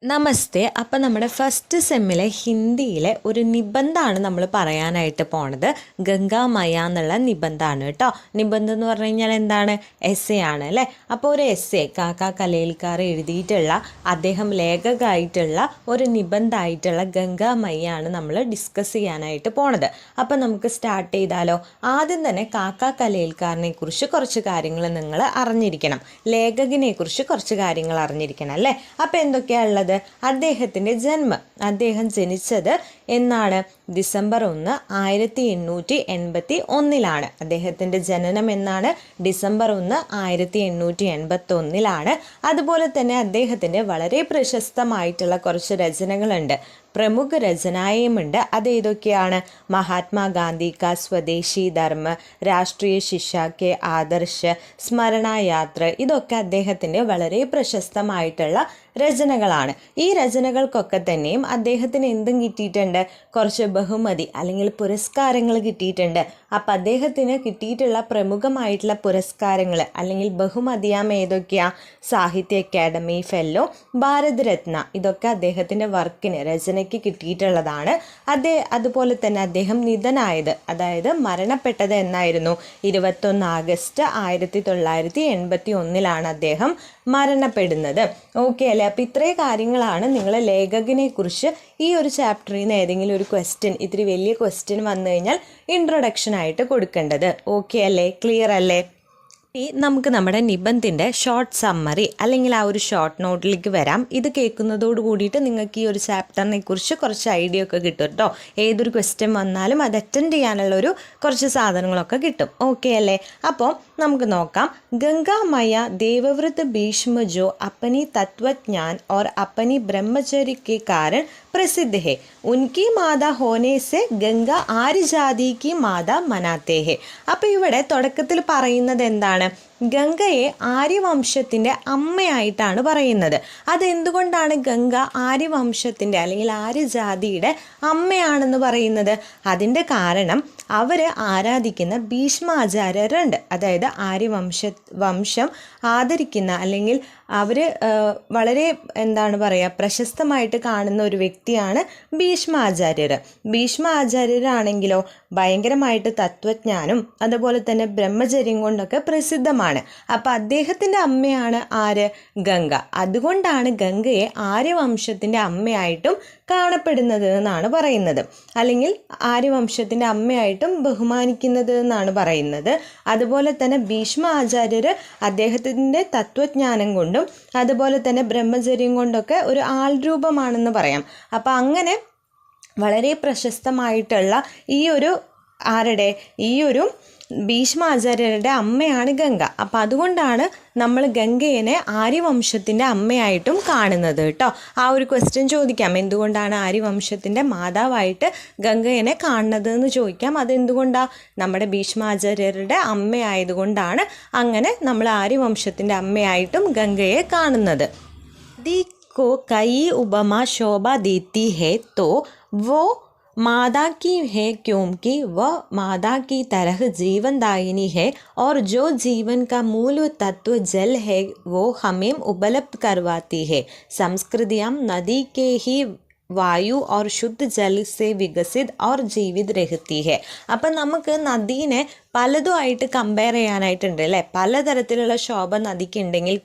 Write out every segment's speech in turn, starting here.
നമസ്തേ. അപ്പം നമ്മുടെ ഫസ്റ്റ് സെമ്മിലെ ഹിന്ദിയിലെ ഒരു നിബന്ധമാണ് നമ്മൾ പറയാനായിട്ട് പോണത്. ഗംഗാമയ എന്നുള്ള നിബന്ധമാണ് കേട്ടോ. നിബന്ധം എന്ന് പറഞ്ഞു കഴിഞ്ഞാൽ എന്താണ്? എസ്സേ ആണ് അല്ലേ. അപ്പോൾ ഒരു എസ്സേ കാക്ക കലേൽക്കാർ എഴുതിയിട്ടുള്ള അദ്ദേഹം ലേഖകമായിട്ടുള്ള ഒരു നിബന്ധമായിട്ടുള്ള ഗംഗാമയാണ് നമ്മൾ ഡിസ്കസ് ചെയ്യാനായിട്ട് പോണത്. അപ്പം നമുക്ക് സ്റ്റാർട്ട് ചെയ്താലോ? ആദ്യം തന്നെ കാക്ക കലേൽക്കാരനെ കുറിച്ച് കുറച്ച് കാര്യങ്ങൾ നിങ്ങൾ അറിഞ്ഞിരിക്കണം. ലേഖകനെ കുറിച്ച് കുറച്ച് കാര്യങ്ങൾ അറിഞ്ഞിരിക്കണം അല്ലേ. അപ്പം എന്തൊക്കെയാണ് ഉള്ളത്? അദ്ദേഹത്തിൻ്റെ ജന്മം. അദ്ദേഹം ജനിച്ചത് എന്നാണ്? ഡിസംബർ 1, 1881. അദ്ദേഹത്തിൻ്റെ ജനനം എന്നാണ്? ഡിസംബർ 1, 1881. അതുപോലെ തന്നെ അദ്ദേഹത്തിൻ്റെ വളരെ പ്രശസ്തമായിട്ടുള്ള കുറച്ച് രചനകളുണ്ട്. പ്രമുഖ രചനായുമുണ്ട്. അതേതൊക്കെയാണ്? മഹാത്മാഗാന്ധി കാ സ്വദേശി ധർമ്മ, രാഷ്ട്രീയ ശിക്ഷ കെ ആദർശ്, സ്മരണയാത്ര. ഇതൊക്കെ അദ്ദേഹത്തിൻ്റെ വളരെ പ്രശസ്തമായിട്ടുള്ള രചനകളാണ്. ഈ രചനകൾക്കൊക്കെ തന്നെയും അദ്ദേഹത്തിന് എന്തും കിട്ടിയിട്ടുണ്ട്? കുറച്ച് ബഹുമതി അല്ലെങ്കിൽ പുരസ്കാരങ്ങൾ കിട്ടിയിട്ടുണ്ട്. അപ്പം അദ്ദേഹത്തിന് കിട്ടിയിട്ടുള്ള പ്രമുഖമായിട്ടുള്ള പുരസ്കാരങ്ങൾ അല്ലെങ്കിൽ ബഹുമതിയാം ഏതൊക്കെയാ? സാഹിത്യ അക്കാദമി ഫെല്ലോ, ഭാരതരത്ന. ഇതൊക്കെ അദ്ദേഹത്തിൻ്റെ വർക്കിന് രചനയ്ക്ക് കിട്ടിയിട്ടുള്ളതാണ്. അതുപോലെ തന്നെ അദ്ദേഹം നിധനായത്, അതായത് മരണപ്പെട്ടത് എന്നായിരുന്നു? 21 ആഗസ്റ്റ് 1981 അദ്ദേഹം മരണപ്പെടുന്നത്. ഓക്കെ അല്ലേ. അപ്പോൾ ഇത്രയും കാര്യങ്ങളാണ് നിങ്ങൾ ലേഖകനെ കുറിച്ച് ഈ ഒരു ചാപ്റ്ററിൽ നിന്ന് ഏതെങ്കിലും ഒരു ക്വസ്റ്റ്യൻ, ഇത്തിരി വലിയ ക്വസ്റ്റ്യൻ വന്നു കഴിഞ്ഞാൽ ഇൻട്രൊഡക്ഷൻ ആയിട്ട് കൊടുക്കേണ്ടത്. ഓക്കെ അല്ലേ? ക്ലിയർ അല്ലേ? നമുക്ക് നമ്മുടെ നിബന്ധത്തിൻ്റെ ഷോർട്ട് സമ്മറി അല്ലെങ്കിൽ ആ ഒരു ഷോർട്ട് നോട്ടിലേക്ക് വരാം. ഇത് കേൾക്കുന്നതോട് കൂടിയിട്ട് നിങ്ങൾക്ക് ഈ ഒരു ചാപ്റ്ററിനെ കുറിച്ച് കുറച്ച് ഐഡിയ ഒക്കെ കിട്ടും കേട്ടോ. ഏതൊരു ക്വസ്റ്റ്യൻ വന്നാലും അത് അറ്റൻഡ് ചെയ്യാനുള്ളൊരു കുറച്ച് സാധനങ്ങളൊക്കെ കിട്ടും. ഓക്കെ അല്ലേ? അപ്പോൾ നമുക്ക് നോക്കാം. ഗംഗാമയ देवव्रत भीष्म जो अपनी तत्वज्ञान और अपनी ब्रह्मचर्य के कारण प्रसिद्ध है, उनकी माता होने से ഗംഗ ആര്യ ജാതിക്ക് മാത മനാത്തേ ഹെ. അപ്പോൾ ഇവിടെ തുടക്കത്തിൽ പറയുന്നത് എന്താണ്? ഗംഗയെ ആര്യവംശത്തിൻ്റെ അമ്മയായിട്ടാണ് പറയുന്നത്. അതെന്തുകൊണ്ടാണ് ഗംഗ ആര്യവംശത്തിൻ്റെ അല്ലെങ്കിൽ ആര്യജാതിയുടെ അമ്മയാണെന്ന് പറയുന്നത്? അതിൻ്റെ കാരണം അവർ ആരാധിക്കുന്ന ഭീഷ്മാചാര്യരുണ്ട്. അതായത് വംശം ആദരിക്കുന്ന അല്ലെങ്കിൽ അവർ വളരെ പ്രശസ്തമായിട്ട് കാണുന്ന ഒരു വ്യക്തിയാണ് ഭീഷ്മാചാര്യർ. ഭീഷ്മാചാര്യരാണെങ്കിലോ ഭയങ്കരമായിട്ട് തത്വജ്ഞാനം അതുപോലെ തന്നെ ബ്രഹ്മചര്യം കൊണ്ടൊക്കെ പ്രസിദ്ധമാണ്. അപ്പോൾ അദ്ദേഹത്തിൻ്റെ അമ്മയാണ് ആര്? ഗംഗ. അതുകൊണ്ടാണ് ഗംഗയെ ആര്യവംശത്തിൻ്റെ അമ്മയായിട്ടും കാണപ്പെടുന്നത് എന്നാണ് പറയുന്നത്, അല്ലെങ്കിൽ ആര്യവംശത്തിൻ്റെ അമ്മയായിട്ടും ബഹുമാനിക്കുന്നത് എന്നാണ് പറയുന്നത്. അതുപോലെ തന്നെ ഭീഷ്മാചാര്യർ അദ്ദേഹത്തിൻ്റെ തത്വജ്ഞാനം കൊണ്ടും അതുപോലെ തന്നെ ബ്രഹ്മചര്യം കൊണ്ടൊക്കെ ഒരു ആൾരൂപമാണെന്ന് പറയാം. അപ്പം അങ്ങനെ വളരെ പ്രശസ്തമായിട്ടുള്ള ഈ ഒരു ഭീഷ്മാചാര്യരുടെ അമ്മയാണ് ഗംഗ. അപ്പം അതുകൊണ്ടാണ് നമ്മൾ ഗംഗയെ ആര്യവംശത്തിൻ്റെ അമ്മയായിട്ടും കാണുന്നത് കേട്ടോ. ആ ഒരു ക്വസ്റ്റ്യൻ ചോദിക്കാം, എന്തുകൊണ്ടാണ് ആര്യവംശത്തിൻ്റെ മാതാവായിട്ട് ഗംഗയെ കാണുന്നത് എന്ന് ചോദിക്കാം. അതെന്തുകൊണ്ടാണ്? നമ്മുടെ ഭീഷ്മാചാര്യരുടെ അമ്മയായതുകൊണ്ടാണ് അങ്ങനെ നമ്മൾ ആര്യവംശത്തിൻ്റെ അമ്മയായിട്ടും ഗംഗയെ കാണുന്നത്. को कई उपमा शोभा देती है तो वो मादा की है, क्योंकि वह मादा की तरह जीवनदायिनी है और जो जीवन का मूल तत्व जल है वो हमें उपलब्ध करवाती है. संस्कृतियाँ नदी के ही വായു और ശുദ്ധ ജൽ സെ വികസിത് और ജീവിത് രഹത്തി ഹെ. അപ്പം നമുക്ക് നദീനെ പലതുമായിട്ട് കമ്പയർ ചെയ്യാനായിട്ടുണ്ട് അല്ലേ. പലതരത്തിലുള്ള ശോഭ നദിക്കുണ്ടെങ്കിൽ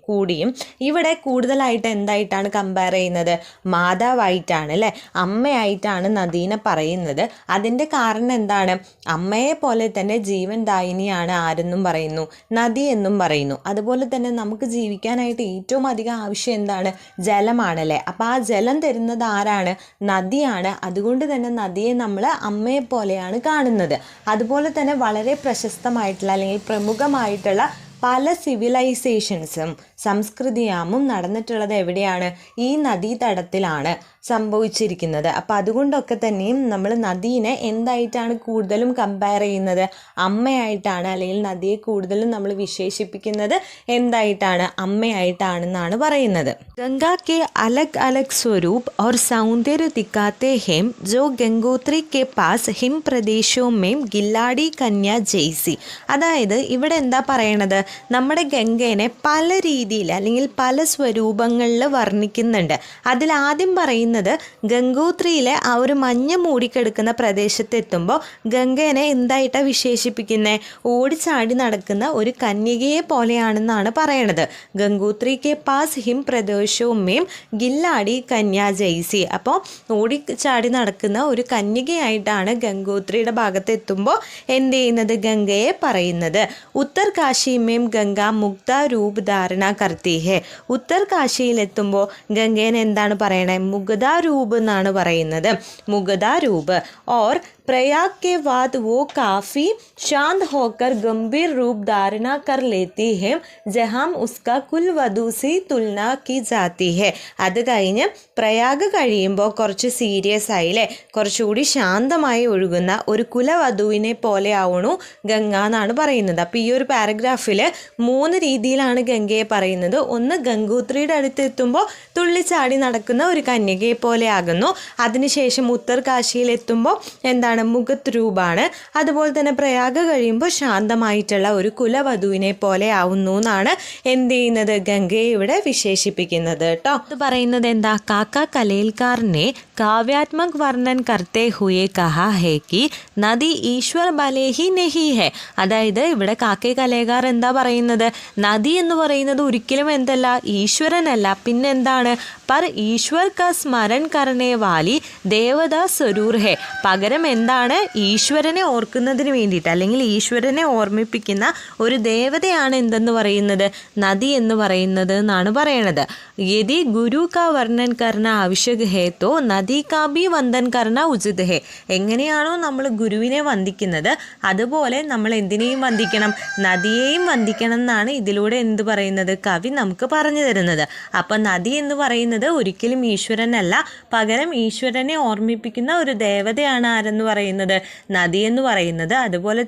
കൂടിയും ഇവിടെ കൂടുതലായിട്ട് എന്തായിട്ടാണ് കമ്പയർ ചെയ്യുന്നത്? മാതാവായിട്ടാണ് അല്ലേ, അമ്മയായിട്ടാണ് നദീനെ പറയുന്നത്. അതിൻ്റെ കാരണം എന്താണ്? അമ്മയെ പോലെ തന്നെ ജീവൻ ദായിനിയാണ് ആരെന്നും പറയുന്നു, നദി എന്നും പറയുന്നു. അതുപോലെ തന്നെ നമുക്ക് ജീവിക്കാനായിട്ട് ഏറ്റവും അധികം ആവശ്യം എന്താണ്? ജലമാണല്ലേ. അപ്പോൾ ആ ജലം തരുന്ന ആരാണ്? നദിയാണ്. അതുകൊണ്ട് തന്നെ നദിയെ നമ്മൾ അമ്മയെ പോലെയാണ് കാണുന്നത്. അതുപോലെ തന്നെ വളരെ പ്രശസ്തമായിട്ടുള്ള അല്ലെങ്കിൽ പ്രമുഖമായിട്ടുള്ള പല സിവിലൈസേഷൻസും സംസ്കൃതിയാമും നടന്നിട്ടുള്ളത് എവിടെയാണ്? ഈ നദീതടത്തിലാണ് സംഭവിച്ചിരിക്കുന്നത്. അപ്പോൾ അതുകൊണ്ടൊക്കെ തന്നെയും നമ്മൾ നദീനെ എന്തായിട്ടാണ് കൂടുതലും കമ്പയർ ചെയ്യുന്നത്? അമ്മയായിട്ടാണ്, അല്ലെങ്കിൽ നദിയെ കൂടുതലും നമ്മൾ വിശേഷിപ്പിക്കുന്നത് എന്തായിട്ടാണ്? അമ്മയായിട്ടാണെന്നാണ് പറയുന്നത്. ഗംഗ കെ അലഗ് അലഗ് സ്വരൂപ് और सौंदर्य दिखाते हैं जो गंगोत्री के पास हिम प्रदेशों में गिल्लाड़ी कन्या जैसी. അതായത് ഇവിടെ എന്താ പറയണത്? നമ്മുടെ ഗംഗേനെ പല രീതിയിൽ അല്ലെങ്കിൽ പല സ്വരൂപങ്ങളിൽ വർണ്ണിക്കുന്നുണ്ട്. അതിലാദ്യം പറയുന്നത് ഗംഗോത്രിയിലെ ആ ഒരു മഞ്ഞ മൂടിക്കെടുക്കുന്ന പ്രദേശത്തെത്തുമ്പോൾ ഗംഗേനെ എന്തായിട്ടാണ് വിശേഷിപ്പിക്കുന്നത്? ഓടിച്ചാടി നടക്കുന്ന ഒരു കന്യകയെ പോലെയാണെന്നാണ് പറയണത്. ഗംഗോത്രി കെ പാസ് ഹിം പ്രദേശവും മേം ഗില്ലാടി കന്യാ ജൈസി. അപ്പോൾ ഓടിച്ചാടി നടക്കുന്ന ഒരു കന്യകയായിട്ടാണ് ഗംഗോത്രിയുടെ ഭാഗത്ത് എത്തുമ്പോൾ എന്ത് ചെയ്യുന്നത്? ഗംഗയെ പറയുന്നത്. ഉത്തർകാശി മേം ഗംഗ മുക്ത രൂപ് ധാരണ കർത്തി ഹെ. ഉത്തർകാശിയിലെത്തുമ്പോൾ ഗംഗേനെ എന്താണ് പറയണേ? മുഗ്ധാരൂപ് എന്നാണ് പറയുന്നത്. മുഗ്ധാരൂപ്. ഓർ प्रयाग के बाद वो काफ़ी शांत होकर गंभीर रूप धारणा कर लेती है जहाँ उसका कुल वधु से तुलना की जाती है. അത് കഴിഞ്ഞ് പ്രയാഗ് കഴിയുമ്പോൾ കുറച്ച് സീരിയസ് ആയില്ലേ, കുറച്ചുകൂടി ശാന്തമായി ഒഴുകുന്ന ഒരു കുലവധുവിനെ പോലെ ആവണു ഗംഗ എന്നാണ് പറയുന്നത്. അപ്പോൾ ഈ ഒരു പാരഗ്രാഫിൽ 3 രീതിയിലാണ് ഗംഗയെ പറയുന്നത്. ഒന്ന്, ഗംഗോത്രിയുടെ അടുത്ത് എത്തുമ്പോൾ തുള്ളിച്ചാടി നടക്കുന്ന ഒരു കന്യകയെ പോലെ ആകുന്നു. അതിനുശേഷം ഉത്തർകാശിയിലെത്തുമ്പോൾ എന്താണ്? മുഖത്ത് രൂപാണ്. അതുപോലെ തന്നെ പ്രയാഗ കഴിയുമ്പോൾ ശാന്തമായിട്ടുള്ള ഒരു കുലവധുവിനെ പോലെ ആവുന്നു എന്നാണ് എന്ത് ചെയ്യുന്നത്? ഗംഗയെ ഇവിടെ വിശേഷിപ്പിക്കുന്നത് കേട്ടോ. ഇത് പറയുന്നത് എന്താ? കാക്ക കലേൽക്കാരനെ കാവ്യാത്മക് വർണ്ണൻ കർത്തേ ഹുയെ കഹാ ഹേ കി നദി ഈശ്വർ ഭലേ ഹി നഹി ഹെ. അതായത് ഇവിടെ കാക്കേ കലേകാർ എന്താ പറയുന്നത്? നദി എന്ന് പറയുന്നത് ഒരിക്കലും എന്തല്ല, ഈശ്വരനല്ല, പിന്നെന്താണ്? പർ ഈശ്വർ ക സ്മരൺ കർണേ വാലി ദേവത സ്വരൂർ ഹെ. പകരം എന്താണ്? ഈശ്വരനെ ഓർക്കുന്നതിന് വേണ്ടിയിട്ട് അല്ലെങ്കിൽ ഈശ്വരനെ ഓർമ്മിപ്പിക്കുന്ന ഒരു ദേവതയാണ് എന്തെന്ന് പറയുന്നത്? നദി എന്ന് പറയുന്നത് എന്നാണ് പറയണത്. യദി ഗുരു കാ വർണ്ണൻ കർണ ആവശ്യക് ഹേ തോ നദി കാ ഭി വന്ദൻ കർണ ഉചിത് ഹേ. എങ്ങനെയാണോ നമ്മൾ ഗുരുവിനെ വന്ദിക്കുന്നത് അതുപോലെ നമ്മൾ എന്തിനേയും വന്ദിക്കണം? നദിയെയും വന്ദിക്കണം എന്നാണ് ഇതിലൂടെ എന്ത് പറയുന്നത്? കവി നമുക്ക് പറഞ്ഞു തരുന്നത്. അപ്പം നദി എന്ന് പറയുന്നത് ഒരിക്കലും ഈശ്വരനല്ല, പകരം ഈശ്വരനെ ഓർമ്മിപ്പിക്കുന്ന ഒരു ദേവതയാണ് ആരെന്ന് പറയുന്നത്? നദി എന്ന് പറയുന്നത്. അതുപോലെ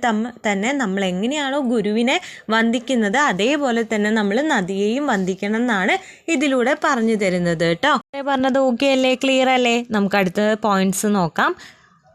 തന്നെ നമ്മൾ എങ്ങനെയാണോ ഗുരുവിനെ വന്ദിക്കുന്നത് അതേപോലെ തന്നെ നമ്മൾ നദിയെയും വന്ദിക്കണം എന്നാണ് ഇതിലൂടെ പറഞ്ഞു തരുന്നത് കേട്ടോ. പറഞ്ഞത് ഓക്കെ അല്ലേ? ക്ലിയർ അല്ലേ? നമുക്ക് അടുത്ത പോയിന്റ്സ് നോക്കാം.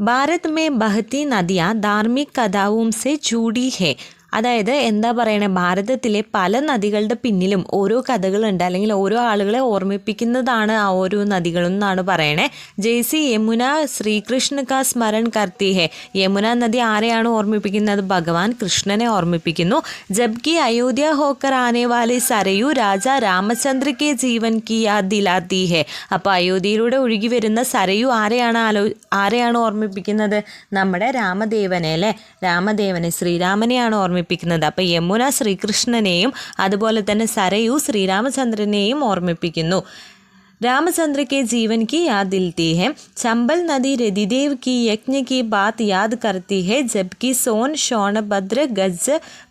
ഭാരത് മേ ബഹത്തി നദിയ ധാർമ്മിക് കഥാവും സെ ജൂഡി ഹെ. അതായത് എന്താ പറയണേ? ഭാരതത്തിലെ പല നദികളുടെ പിന്നിലും ഓരോ കഥകളുണ്ട്, അല്ലെങ്കിൽ ഓരോ ആളുകളെ ഓർമ്മിപ്പിക്കുന്നതാണ് ആ ഓരോ നദികളും എന്നാണ് പറയണേ. ജയ്സി യമുന ശ്രീകൃഷ്ണ കാ സ്മരൺ കർത്തി ഹെ. യമുന നദി ആരെയാണ് ഓർമ്മിപ്പിക്കുന്നത്? ഭഗവാൻ കൃഷ്ണനെ ഓർമ്മിപ്പിക്കുന്നു. ജബ്കി അയോധ്യ ഹോക്കർ ആനെ വാലി സരയു രാജ രാമചന്ദ്ര കെ ജീവൻ കി യാദ് ദിലാത്തി ഹെ. അപ്പോൾ അയോധ്യയിലൂടെ ഒഴുകി വരുന്ന സരയു ആരെയാണ് ഓർമ്മിപ്പിക്കുന്നത്? നമ്മുടെ രാമദേവനെ അല്ലേ? രാമദേവനെ, ശ്രീരാമനെയാണ് ഓർമ്മിപ്പിക്കുന്നത്. അപ്പോൾ യമുന ശ്രീകൃഷ്ണനെയും അതുപോലെ തന്നെ സരയു ശ്രീരാമചന്ദ്രനെയും ഓർമ്മിപ്പിക്കുന്നു. रामचंद्र के जीवन की याद दिलती है. चंबल नदी रतिदेव की यज्ञ की बात याद करती है, जबकि सोन शोणभद्र गज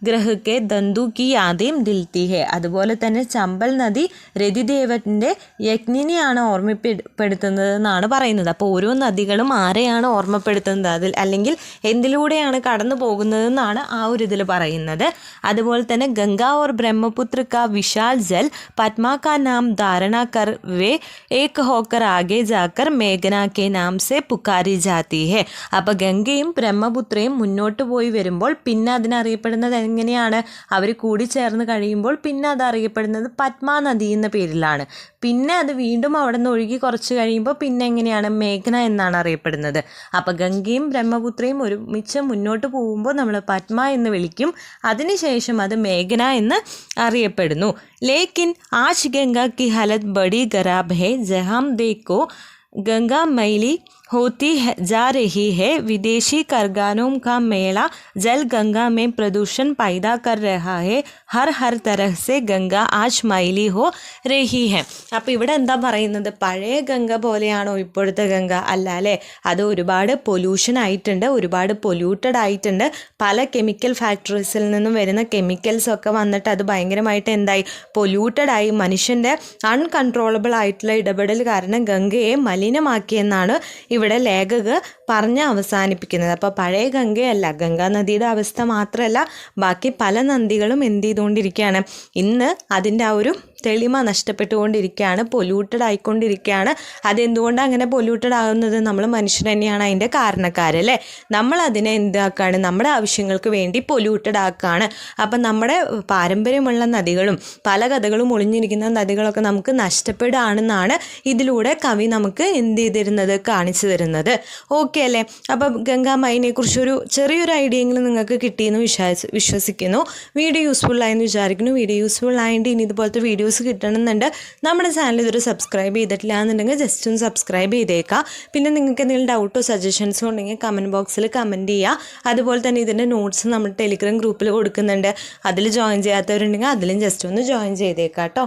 ग्रह के दंदु की यादें दिलती है. അതുപോലെ തന്നെ ചമ്പൽ നദി രതിദേവൻ്റെ യജ്ഞിനെയാണ് ഓർമ്മപ്പെടുത്തുന്നത് എന്നാണ് പറയുന്നത്. അപ്പോൾ ഓരോ നദികളും ആരെയാണ് ഓർമ്മപ്പെടുത്തുന്നത്, അതിൽ അല്ലെങ്കിൽ എന്തിലൂടെയാണ് കടന്നു പോകുന്നതെന്നാണ് ആ ഒരു ഇതിൽ പറയുന്നത്. അതുപോലെ തന്നെ ഗംഗ ഓർ ബ്രഹ്മപുത്ര കാ വിശാൽ ജൽ പത്മ കാ നാം ധാരണ കർ വേ ഏക് ഹോക്കർ ആകെ ജാക്കർ മേഘന കെ നാം സെ പുക്കാരി ജാത്തി ഹെ. അപ്പോൾ ഗംഗയും ബ്രഹ്മപുത്രയും മുന്നോട്ട് പോയി വരുമ്പോൾ പിന്നെ അതിനറിയപ്പെടുന്നത് എങ്ങനെയാണ്? അവർ കൂടി ചേർന്ന് കഴിയുമ്പോൾ പിന്നെ അത് അറിയപ്പെടുന്നത് പത്മ നദി എന്ന പേരിലാണ്. പിന്നെ അത് വീണ്ടും അവിടെ നിന്ന് ഒഴുകി കുറച്ച് കഴിയുമ്പോൾ പിന്നെ എങ്ങനെയാണ്? മേഘന എന്നാണ് അറിയപ്പെടുന്നത്. അപ്പോൾ ഗംഗയും ബ്രഹ്മപുത്രയും ഒരുമിച്ച് മുന്നോട്ട് പോകുമ്പോൾ നമ്മൾ പത്മ എന്ന് വിളിക്കും, അതിനുശേഷം അത് മേഘന എന്ന് അറിയപ്പെടുന്നു. ലേക്കിൻ ആജ് ഗംഗ കി ഹലത് ബഡി ഖരാബ് ഹെ. ജഹാം ദേഖോ गंगा मैली होती जा रही है. विदेशी कारखानों का मेला जल गंगा में प्रदूषण पैदा कर रहा है. हर तरह से गंगा आज मैली हो रही है. അപ്പോൾ ഇവിടെ എന്താ പറയുന്നത്? പഴയ ഗംഗ പോലെയാണോ ഇപ്പോഴത്തെ ഗംഗ? അല്ല അല്ലേ? അത് ഒരുപാട് പൊല്യൂഷൻ ആയിട്ടുണ്ട്, ഒരുപാട് പൊല്യൂട്ടഡ് ആയിട്ടുണ്ട്. പല കെമിക്കൽ ഫാക്ടറീസിൽ നിന്നും വരുന്ന കെമിക്കൽസ് ഒക്കെ വന്നിട്ട് അത് ഭയങ്കരമായിട്ട് എന്തായി? പൊല്യൂട്ടഡ് ആയി. മനുഷ്യൻ്റെ അൺകൺട്രോളബിൾ ആയിട്ടുള്ള ഇടപെടൽ കാരണം ഗംഗയെ മലിനമാക്കിയെന്നാണ് ഇവിടെ ലേഖകർ പറഞ്ഞ് അവസാനിപ്പിക്കുന്നത്. അപ്പോൾ പഴയ ഗംഗയല്ല, ഗംഗാ നദിയുടെ അവസ്ഥ മാത്രമല്ല ബാക്കി പല നദികളും എന്ത് ചെയ്തുകൊണ്ടിരിക്കുകയാണ്? ഇന്ന് അതിൻ്റെ ആ ഒരു തെളിമ നഷ്ടപ്പെട്ടുകൊണ്ടിരിക്കുകയാണ്, പൊല്യൂട്ടഡ് ആയിക്കൊണ്ടിരിക്കുകയാണ്. അതെന്തുകൊണ്ടാണ് അങ്ങനെ പൊല്യൂട്ടഡ് ആകുന്നത്? നമ്മൾ മനുഷ്യർ തന്നെയാണ് അതിൻ്റെ കാരണക്കാരല്ലേ. നമ്മൾ അതിനെ എന്താക്കുകയാണ്, നമ്മുടെ ആവശ്യങ്ങൾക്ക് വേണ്ടി പൊല്യൂട്ടഡ് ആക്കുകയാണ്. അപ്പം നമ്മുടെ പാരമ്പര്യമുള്ള നദികളും പല കഥകളും ഒളിഞ്ഞിരിക്കുന്ന നദികളൊക്കെ നമുക്ക് നഷ്ടപ്പെടുകയാണെന്നാണ് ഇതിലൂടെ കവി നമുക്ക് എന്ത് ചെയ്തിരുന്നത്, കാണിച്ചു തരുന്നത്. ഓക്കെ അല്ലേ? അപ്പം ഗംഗാമയിനെ കുറിച്ചൊരു ചെറിയൊരു ഐഡിയയെങ്കിലും നിങ്ങൾക്ക് കിട്ടിയെന്ന് വിശ്വസിക്കുന്നു. വീഡിയോ യൂസ്ഫുൾ ആയെന്ന് വിചാരിക്കുന്നു. വീഡിയോ യൂസ്ഫുൾ ആയതുകൊണ്ട് ഇനി ഇതുപോലത്തെ വീഡിയോസ് കിട്ടണമെന്നുണ്ട്. നമ്മുടെ ചാനൽ ഇതൊരു സബ്സ്ക്രൈബ് ചെയ്തിട്ടില്ല എന്നുണ്ടെങ്കിൽ ജസ്റ്റ് ഒന്ന് സബ്സ്ക്രൈബ് ചെയ്തേക്കാം. പിന്നെ നിങ്ങൾക്ക് എന്തെങ്കിലും ഡൗട്ടോ സജഷൻസോ ഉണ്ടെങ്കിൽ കമൻറ്റ് ബോക്സിൽ കമൻറ്റ് ചെയ്യുക. അതുപോലെ തന്നെ ഇതിൻ്റെ നോട്ട്സ് നമ്മുടെ ടെലിഗ്രാം ഗ്രൂപ്പിൽ കൊടുക്കുന്നുണ്ട്. അതിൽ ജോയിൻ ചെയ്യാത്തവരുണ്ടെങ്കിൽ അതിലും ജസ്റ്റ് ഒന്ന് ജോയിൻ ചെയ്തേക്കാം കേട്ടോ.